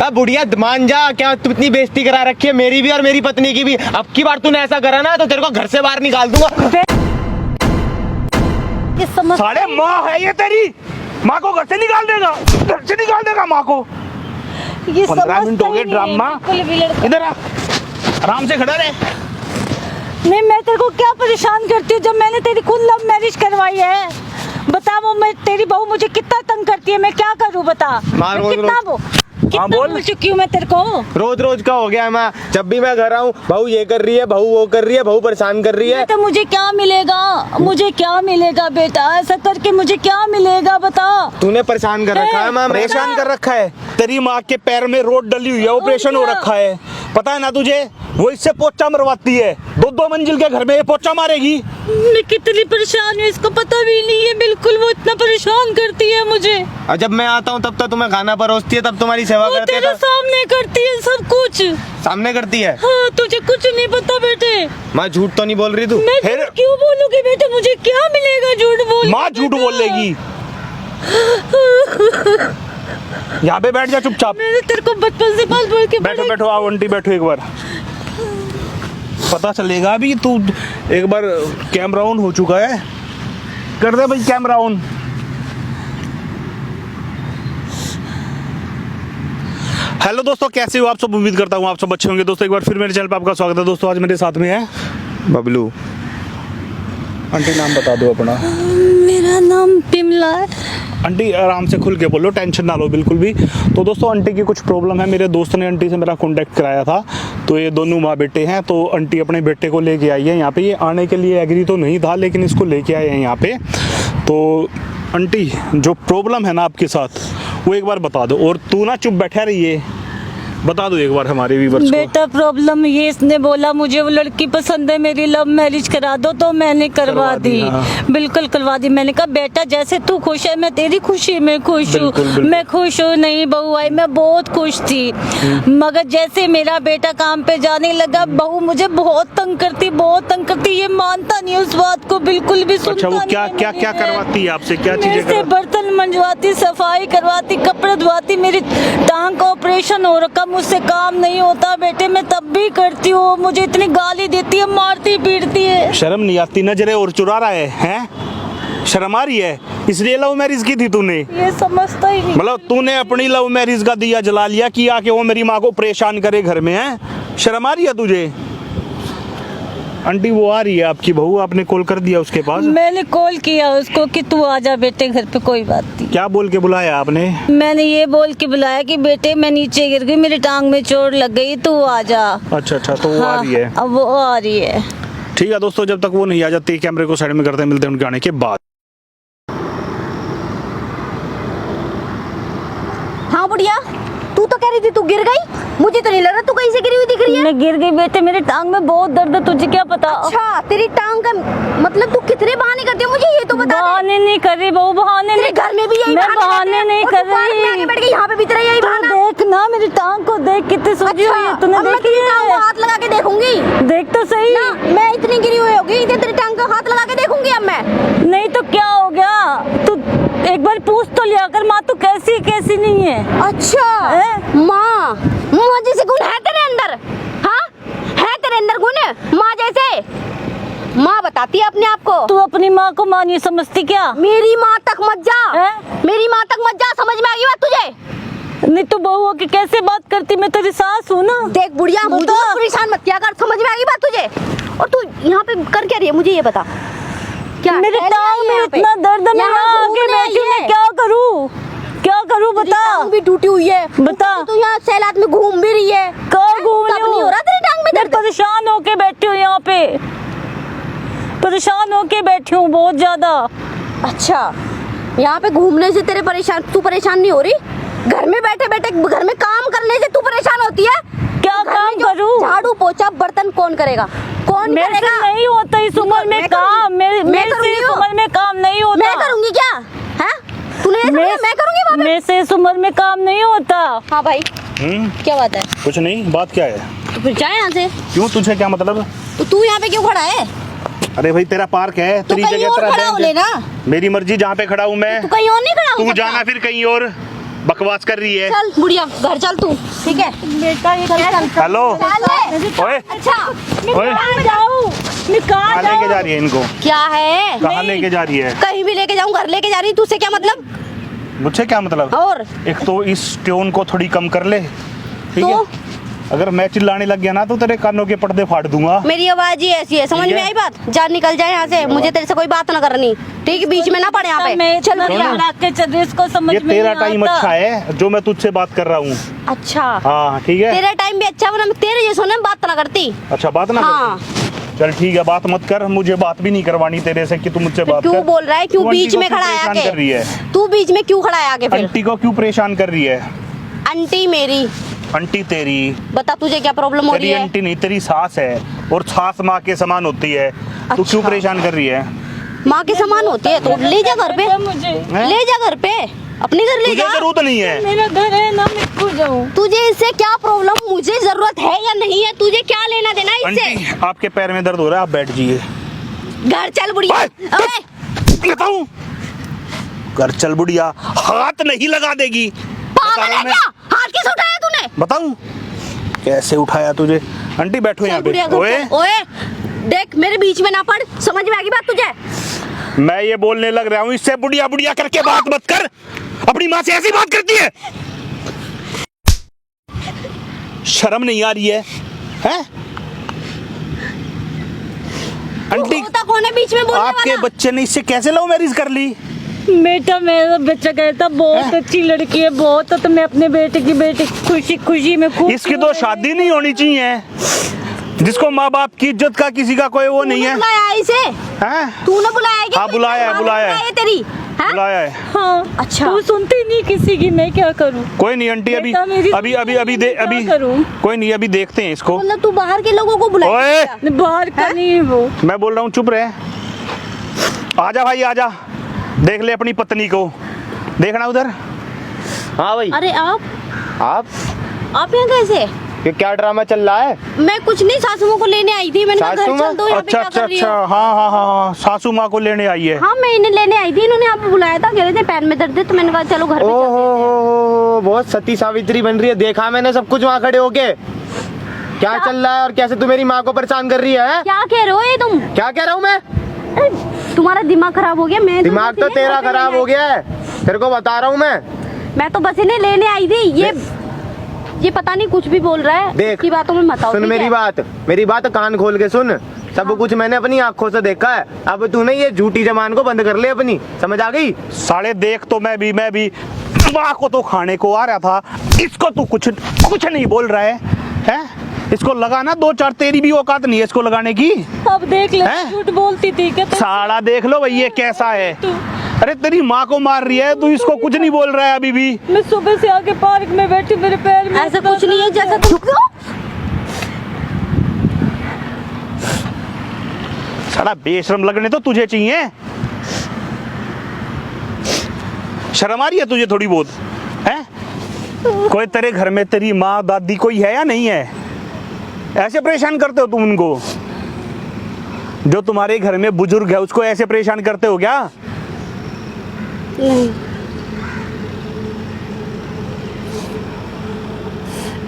अब बुढ़िया मान जा, क्या तू इतनी बेइज्जती करा रखी है मेरी भी और मेरी पत्नी की भी। अब की बार तूने ऐसा करा ना तो तेरे को घर से बाहर निकाल दूंगा। साले माँ है ये तेरी, माँ को घर से निकाल देगा, घर से निकाल देगा माँ को। 15 मिनट हो गए ड्रामा। इधर आ, आराम से खड़ा रहे। नहीं, मैं तेरे को क्या परेशान करती हूँ जब मैंने तेरी खुद लव मैरिज करवाई है। बता वो मैं तेरी बहू मुझे कितना तंग करती है, मैं क्या करूँ बता। कितना बोल चुकी हूँ मैं तेरे को। रोज रोज का हो गया। मैं जब भी मैं घर आऊँ बहू ये कर रही है, बहू वो कर रही है, बहू परेशान कर रही है। तो मुझे क्या मिलेगा, मुझे क्या मिलेगा बेटा, ऐसा करके मुझे क्या मिलेगा बता। तूने परेशान कर रखा है। मैं परेशान कर रखा है। तेरी माँ के पैर में रोड डली हुई है, ऑपरेशन हो रखा है, पता है ना तुझे। वो इससे पोचा मरवाती है, 2-2 मंजिल के घर में ये पोचा मारेगी। मैं कितनी परेशान हूँ इसको पता भी नहीं है बिल्कुल। वो इतना परेशान करती है मुझे। और जब मैं आता हूँ तब तो तुम्हें खाना परोसती है, तब तुम्हारी सेवा करती है। तेरे सामने करती है सब कुछ, सामने करती है। हाँ, तुझे कुछ नहीं पता बेटे। माँ झूठ तो नहीं बोल रही तू? मैं फिर क्यों बोलूँगी बेटे, मुझे क्या मिलेगा झूठ बोल। माँ झूठ बोलेगी। यहाँ पे बैठ जा चुपचाप। मैंने तेरे को बचपन से बोल के बैठो बैठो, आओ आंटी बैठो। एक बार पता चलेगा अभी। तू एक बार कैमरा ऑन हो चुका है, कर दे भाई कैमरा ऑन। हेलो दोस्तों, कैसे हो आप सब? उम्मीद करता हूँ आप सब अच्छे होंगे। दोस्तों एक बार फिर मेरे चैनल पर आपका स्वागत है। दोस्तों आज मेरे साथ में है बबलू। आंटी नाम बता दो अपना। मेरा नाम पिमला है। आंटी आराम से खुल के बोलो, टेंशन ना लो बिल्कुल भी। तो दोस्तों आंटी की कुछ प्रॉब्लम है। मेरे दोस्त ने आंटी से मेरा कांटेक्ट कराया था। तो ये दोनों माँ बेटे हैं। तो आंटी अपने बेटे को लेके आई है यहाँ पे। ये आने के लिए एग्री तो नहीं था, लेकिन इसको लेके आए हैं यहाँ पे। तो आंटी जो प्रॉब्लम है ना आपके साथ, वो एक बार बता दो। और तू ना चुप बैठा रहिए, बता दो एक बार हमारे व्यूअर्स को। बेटा प्रॉब्लम ये, इसने बोला मुझे वो लड़की पसंद है, मेरी लव मैरिज करा दो, तो मैंने करवा दी। हाँ। बिल्कुल करवा दी। मैंने कहा बेटा जैसे तू खुश है मैं तेरी खुशी में खुश हूँ। मैं खुश हूँ, नहीं बहू आई, मैं बहुत खुश थी। मगर जैसे मेरा बेटा काम पे जाने लगा, बहू मुझे बहुत तंग करती। ये मानता नहीं उस बात को, बिल्कुल भी सुनता अच्छा, वो क्या नहीं। क्या क्या करवाती है आपसे, क्या चीजें जैसे बर्तन मंजवाती, सफाई करवाती, कपड़े धुआती। मेरी टांग का ऑपरेशन हो रखा, मुझसे काम नहीं होता बेटे, मैं तब भी करती हूँ। मुझे इतनी गाली देती है, मारती पीटती है। शर्म नहीं आती? नजरें और चुरा रहा है, हैं? शर्म आ रही है? इसलिए लव मैरिज की थी तूने? ये समझता ही नहीं। मतलब तूने अपनी लव मैरिज का दिया जला लिया कि आके वो मेरी माँ को परेशान करे घर में, है? शर्म आ रही है तुझे? आंटी वो आ रही है आपकी बहू, आपने कॉल कर दिया उसके पास? मैंने कॉल किया उसको कि तू आजा बेटे घर पे, कोई बात नहीं। क्या बोल के बुलाया आपने? मैंने ये बोल के बुलाया कि बेटे मैं नीचे गिर गई, मेरी टांग में चोट लग गई, तू आजा। अच्छा, तो वो आ रही है। अब वो आ रही है। ठीक है दोस्तों, जब तक वो नहीं आ जाती कैमरे को साइड में करते हैं, मिलते हैं उनके आने के बाद। हाँ बुढ़िया, तू तो कह रही थी तू गिर गई, मुझे तो नहीं लग रहा तू कहीं से गिरी हुई दिख रही है। मैं गिर गई बेटे, मेरी टांग में बहुत दर्द है, तुझे क्या पता। अच्छा, तेरी टांग का मतलब तू कितने बहाने करती है, मुझे ये तो बता। बहाने नहीं कर रही बहू, बहाने नहीं। घर में भी यही मैं बहाने नहीं कर रही। बैठ गई यहाँ पे भी तेरा यही बहाना। देख ना मेरी टांग को, देख कितनी सूजी हुई है, तूने देखी है? हाथ लगा के देखूंगी। देख तो सही ना, मैं इतनी गिरी हुई होगी, तेरी टांग का हाथ लगा के देखूंगी अब मैं। नहीं तो क्या हो गया, तू एक बार पूछ तो लिया कर माँ तू कैसी नहीं है। अच्छा माँ, माँ जैसे गुण है तेरे अंदर? हाँ, है तेरे अंदर गुण माँ जैसे? माँ बताती है अपने आप को। तू अपनी माँ को माँ नहीं समझती क्या? मेरी माँ तक मत जा, मेरी माँ तक मत जा, समझ में आ गई बात तुझे? नहीं तो बहू होके कैसे बात करती, मैं तेरी सास हूँ ना। देख बुढ़िया, मुझे परेशान मत किया कर, समझ में आ गई बात तुझे? और तू यहाँ पे कर क्या रही है, मुझे ये बता। क्या मेरे टांग में इतना दर्द है, मैं आके बैठी हूँ, मैं क्या करूँ बता। टांग भी टूटी हुई है, बता। तू यहाँ सैलाब में घूम भी रही है। कहाँ घूम रही नहीं हो रहा तेरी टांग में मैं दर्द? परेशान होके बैठी हूँ यहाँ पे, परेशान होके बैठी हूँ बहुत ज्यादा। अच्छा, यहाँ पे घूमने से तू परेशान नहीं हो रही? घर में बैठे बैठे घर में काम करने से तू परेशान होती है? क्या काम करूँ? झाड़ू पोछा बर्तन कौन करेगा? कौन मेरे करेगा? से नहीं होता इस उम्र में काम, मेरे से इस उम्र में काम नहीं होता। मैं करूँगी क्या? है तूने मैं करूँगी वहाँ पे? मेरे से इस उम्र में काम नहीं होता। हाँ भाई, क्या बात है? कुछ नहीं, बात क्या है? तो फिर जाए यहाँ से। क्यों, तुझे क्या मतलब? तो तू यहाँ पे क्यों खड़ा है? अरे भाई तेरा पार्क है, तो तेरी कहीं जगह और खड़ा हो लेना। मेरी मर्जी, जहाँ पे खड़ा हूँ मैं। तू कहीं और नहीं खड़ा हो तू सकता। जाना फिर कहीं और। बकवास कर रही है। चल बुढ़िया घर चल तू, ठीक है बेटा ये क्या चल हेलो चल ओए अच्छा ओए मैं कहाँ कहाँ लेके जा रही है इनको? क्या है, कहाँ लेके जा रही है? कहीं भी लेके जाऊं, घर लेके जा रही, तुझसे क्या मतलब? मुझसे क्या मतलब? और एक तो इस ट्यून को थोड़ी कम कर ले, ठीक तो? है? अगर मैं चिल्लाने लग गया ना तो तेरे कानों के पर्दे फाड़ दूंगा। मेरी आवाज ही ऐसी है, समझ ठीक में है। आई बात? जा निकल जाए यहाँ से, मुझे तेरे से कोई बात ना करनी, ठीक है? बीच में ना पड़े यहाँ मैं पे। चल बुढ़िया। के चल इसको समझ ये में तेरा नहीं टाइम आता। अच्छा है जो मैं तुझसे बात कर रहा हूँ। अच्छा हाँ ठीक है। तेरा टाइम भी अच्छा, वरना मैं तेरे जैसों ने बात ना करती। अच्छा बात ना हाँ। करती। चल ठीक है, बात मत कर, मुझे बात भी नहीं करवानी तेरे से कि तू मुझसे बात कर। क्यों बोल रहा है? क्यों तू आंटी बीच को में क्यों खड़ा है परेशान कर रही है? आके? तू बीच में क्यों खड़ा है आके फिर? आंटी को क्यों परेशान कर रही है? आंटी मेरी, आंटी तेरी? बता तुझे क्या प्रॉब्लम हो रही तेरी है? आंटी नहीं, तेरी सास है, और सास माँ के समान होती है। तू क्यों अच्छा। परेशान कर रही है? माँ के समान होती है तो ले जा घर पे, मुझे हैं? ले जा घर पे, अपने घर ले तुझे जा। जरूरत नहीं है। मेरा घर है ना, मैं खो जाऊँ। तुझे इससे क्या प्रॉब्लम, मुझे जरूरत है या नहीं है, तुझे क्या लेना देना इससे? आंटी आपके पैर में दर्द हो रहा है, आप बैठ जाइए। घर चल बुढ़िया। ओए, अबे बताऊं? घर चल बुढ़िया, हाथ नहीं लगा देगी। बता पागल रहा है हूं मैं। क्या? हाथ कैसे उठाया तूने? बताऊं कैसे उठाया तुझे? आंटी बैठो यहाँ चल बुढ़िया पे। घर ओए चल। ओए देख मेरे बीच में ना पड़, समझ में आ गई बात तुझे? मैं ये बोलने लग रहा हूँ, इससे बुढ़िया बुढ़िया करके बात मत कर। अपनी माँ से ऐसी बात करती है? शर्म नहीं आ रही है? हैं? आंटी होता कौन है बीच में बोलने आपके वाला? बच्चे ने इससे कैसे लव मैरिज कर ली? बेटा मेरा बच्चा कहता बहुत अच्छी लड़की है, बहुत, तो मैं अपने बेटे की खुशी खुशी में खूब। इसकी तो शादी नहीं होनी चाहिए, जिसको माँ बाप की इज्जत का किसी का कोई वो नहीं है। बुलाया इसे? हैं? तूने बुलाया है क्या? हाँ, बुलाया है, बुलाया है। तेरी हाँ? बुलाया है। हाँ अच्छा। तू सुनती नहीं किसी की, मैं क्या करूँ? कोई नहीं आंटी, अभी बेटा, मेरी अभी अभी अभी दे क्या अभी करूं? कोई नहीं, अभी देखते हैं इसको। मतलब तू बाहर के लोगों को बुलाया? ओए बाहर का नहीं है वो। मैं बोल रहा हूँ चुप रहे। आजा भाई आजा, देख ले अपनी पत्नी को, देखना उधर। हाँ भाई। अरे आप यहाँ कैसे? ये क्या ड्रामा चल रहा है? मैं कुछ नहीं, सासू माँ को लेने आई थी, मैंने कहा घर सासू माँ? चल दो, यहाँ पे अच्छा क्या अच्छा कर रही अच्छा, हो? हाँ हाँ हाँ हाँ, सासू माँ को लेने आई है। हाँ मैं इन्हें लेने आई थी, इन्होंने यहाँ पे बुलाया था, कह रहे थे पैर में दर्द है, तो मैंने कहा चलो घर पे ओहो चलते हैं। हो, बहुत सती सावित्री बन रही है, देखा मैंने सब कुछ वहाँ खड़े होके। क्या चल रहा है और कैसे तू मेरी माँ को परेशान कर रही है? क्या कह रहे हो ये तुम? क्या कह रहा हूँ मैं? अरे, तुम्हारा दिमाग खराब हो गया? मैं दिमाग तो तेरा खराब हो गया है, तेरे को बता रहा हूँ मैं तो बस इन्हें लेने आई थी। ये पता नहीं कुछ भी बोल रहा है, देख, इसकी बातों में मत आओ। सुन ठीक है? मेरी बात कान खोल के सुन। सब कुछ मैंने अपनी आंखों से देखा है, अब तूने ये झूठी जबान को बंद कर ले अपनी, समझ आ गई? साले देख तो मैं भी माँ को तो खाने को आ रहा था, इसको तू कुछ नहीं बोल रहा है, हैं? इसको लगाना दो चार, तेरी भी औकात नहीं है इसको लगाने की। अब देख ले, हैं? झूठ बोलती थी क्या? साला देख लो भाई ये कैसा है। अरे तेरी माँ को मार रही है, तू इसको कुछ नहीं बोल रहा है अभी भी। मैं सुबह से आके पार्क में बैठी, मेरे पैर में ऐसा कुछ नहीं है जैसा तुम। साला बेशरम लगने तो तुझे चाहिए, शर्म आ रही है तुझे थोड़ी बहुत, हैं? कोई तेरे घर में तेरी माँ दादी कोई है या नहीं है? ऐसे परेशान करते हो तुम उनको? जो तुम्हारे घर में बुजुर्ग है उसको ऐसे परेशान करते हो क्या? नहीं,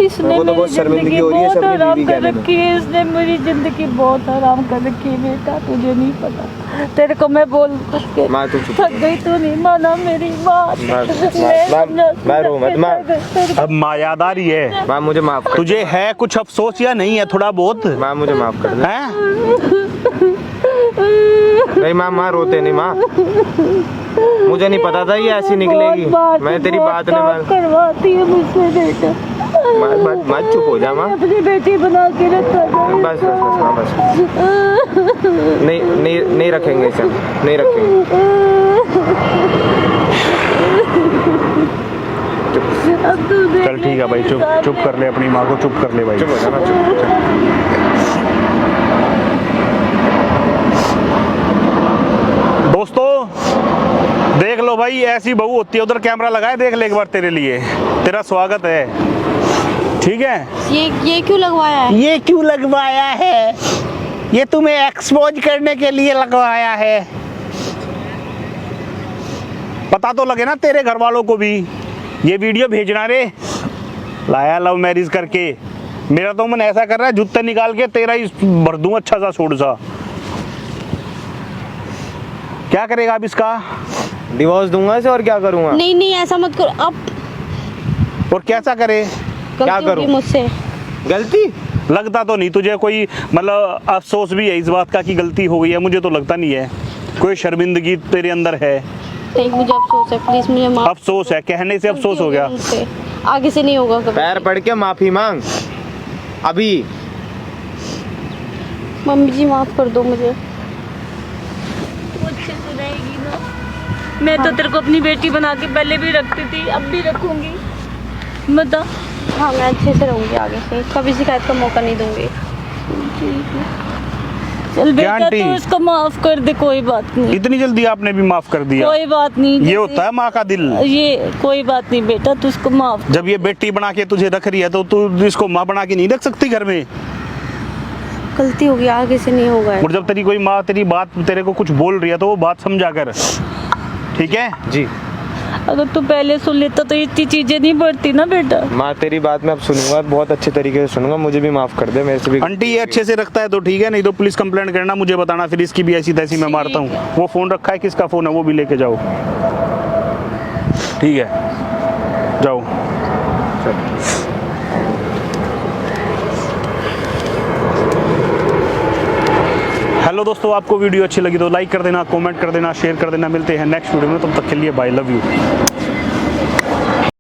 इसने मेरे को तो मेरी बहुत शर्मिंदगी जिंदगी हो रही है बहुत सब मेरी हराम बीवी कर कहने में। रखी है, इसने मेरी जिंदगी बहुत हराम कर रखी है। बेटा तुझे नहीं पता, तेरे को मैं बोल के माँ, तू चुप थक गई, तू नहीं माना मेरी बात। माँ, रो मत, माँ। अब माँ याद आ रही है? माँ मुझे माफ कर, तुझे है कुछ अफसोस या नहीं है थोड़ा बहुत? माँ मुझे माफ कर दे। हैं? नहीं माँ रोते नहीं माँ, मुझे नहीं पता था ये ऐसी निकलेगी, मैं तेरी बात नहीं मान। करवाती है मुझसे बेटा, माँ चुप हो जा माँ, अपनी बेटी बना के रखा जाए। बस हाँ बस, नहीं रखेंगे इसे, नहीं रखेंगे। अब तू देख चल ठीक है भाई, चुप कर ले, अपनी माँ को चुप कर ले भाई। चुप हो जा माँ, चुप। दोस्तों देख लो भाई, ऐसी बहू होती है। उधर कैमरा लगाए, देख ले एक बार, तेरे लिए तेरा स्वागत है, ठीक है? ये क्यों लगवाया है? ये क्यों लगवाया है? ये तुम्हें एक्सपोज करने के लिए लगवाया है। पता तो लगे ना तेरे घर वालों को भी, ये वीडियो भेजना रे, लाया लव मैरिज करके। मेरा तो मन ऐसा कर रहा है जूते निकाल के तेरा ही भर दूं अच्छा सा सूट सा। क्या करेगा अब इसका? डिवोर्स दूंगा इसे और क्या करूंगा? नहीं नहीं ऐसा मत करो अब। और कैसा करे? क्या गलती करूं? होगी मुझसे। गलती? लगता तो नहीं तुझे कोई मतलब अफसोस भी है इस बात का कि गलती हो गई है? मुझे तो लगता नहीं है कोई शर्मिंदगी तेरे अंदर है। नहीं मुझे अफसोस है, प्लीज मुझे माफ। अफसोस है, कहने से अफसोस हो गया। मुझसे आगे से नहीं होगा कभी। पैर पड़ के माफी मांग अभी। मम्मी जी माफ कर दो मुझे। तू अच्छे से रहेगी ना? मैं तो तेरे को अपनी बेटी बना के पहले भी रखती थी, अब भी रखूंगी। बता। हाँ मैं अच्छे से रहूंगी, आगे से कभी शिकायत का मौका नहीं दूंगी। चल बेटा आंटी? तू उसको माफ कर दे, कोई बात नहीं। इतनी जल्दी आपने भी माफ कर दिया? कोई बात नहीं। ये होता है माँ का दिल। ये कोई बात नहीं बेटा, तू उसको माफ। जब ये बेटी बना के तुझे रख रही है तो तू इसको माँ बना के नहीं रख सकती घर में? गलती होगी, आगे से नहीं होगा। और जब तेरी कोई माँ तेरी बात तेरे को कुछ बोल रही है तो वो बात समझा कर, ठीक है? जी अगर तू पहले सुन लेता तो इतनी चीजें नहीं बढ़ती ना बेटा। माँ तेरी बात मैं अब सुनूंगा, बहुत अच्छे तरीके से सुनूंगा। मुझे भी माफ कर दे, मेरे से भी। आंटी ये अच्छे से रखता है तो ठीक है, नहीं तो पुलिस कंप्लेंट करना, मुझे बताना, फिर इसकी भी ऐसी तैसी मैं मारता हूँ। वो फोन रखा है, किसका फोन है वो भी लेके जाओ, ठीक है? जाओ। हेलो दोस्तों, आपको वीडियो अच्छी लगी तो लाइक कर देना, कमेंट कर देना, शेयर कर देना। मिलते हैं नेक्स्ट वीडियो में, तब तक के लिए बाय, लव यू।